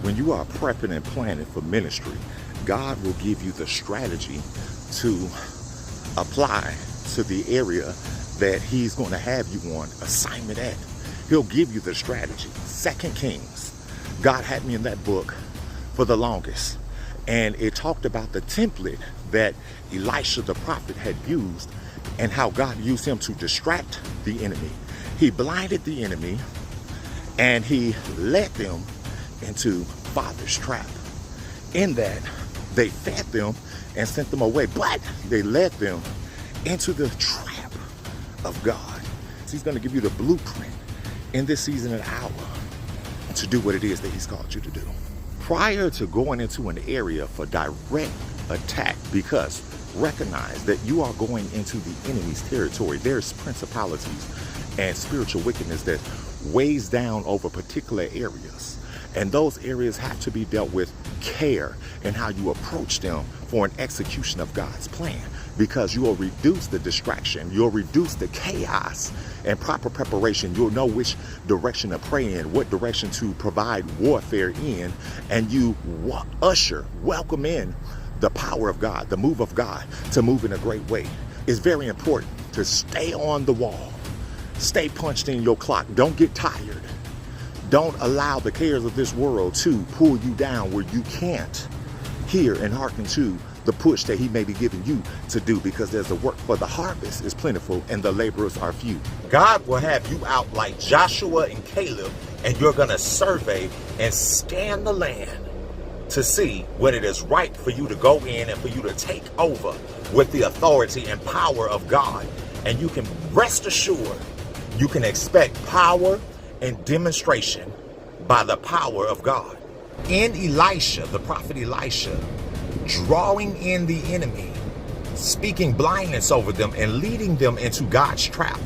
When you are prepping and planning for ministry, God will give you the strategy to apply to the area that he's going to have you on assignment at. He'll give you the strategy. 2 Kings, God had me in that book for the longest. And it talked about the template that Elisha the prophet had used and how God used him to distract the enemy. He blinded the enemy and he led them into Father's trap. In that, they fed them and sent them away, but they led them into the trap of God. So he's going to give you the blueprint in this season and hour to do what it is that he's called you to do. Prior to going into an area for direct attack, because recognize that you are going into the enemy's territory. There's principalities and spiritual wickedness that weighs down over particular areas. And those areas have to be dealt with care in how you approach them for an execution of God's plan, because you will reduce the distraction, you'll reduce the chaos, and proper preparation. You'll know which direction to pray in, what direction to provide warfare in, and you welcome in the power of God, the move of God to move in a great way. It's very important to stay on the wall, stay punched in your clock, don't get tired. Don't allow the cares of this world to pull you down where you can't hear and hearken to the push that he may be giving you to do, because there's a work for the harvest is plentiful and the laborers are few. God will have you out like Joshua and Caleb, and you're going to survey and scan the land to see what it is right for you to go in and for you to take over with the authority and power of God. And you can rest assured, you can expect power and demonstration by the power of God. In Elisha, the prophet Elisha, drawing in the enemy, speaking blindness over them and leading them into God's trap.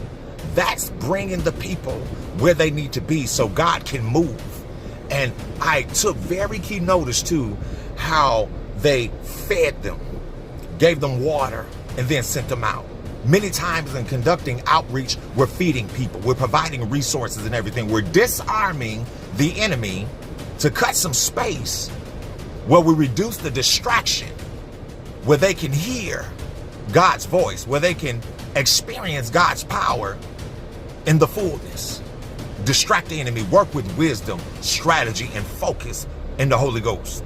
That's bringing the people where they need to be so God can move. And I took very key notice to how they fed them, gave them water, and then sent them out. Many times in conducting outreach, we're feeding people, we're providing resources and everything. We're disarming the enemy to cut some space where we reduce the distraction, where they can hear God's voice, where they can experience God's power in the fullness. Distract the enemy, work with wisdom, strategy, and focus in the Holy Ghost.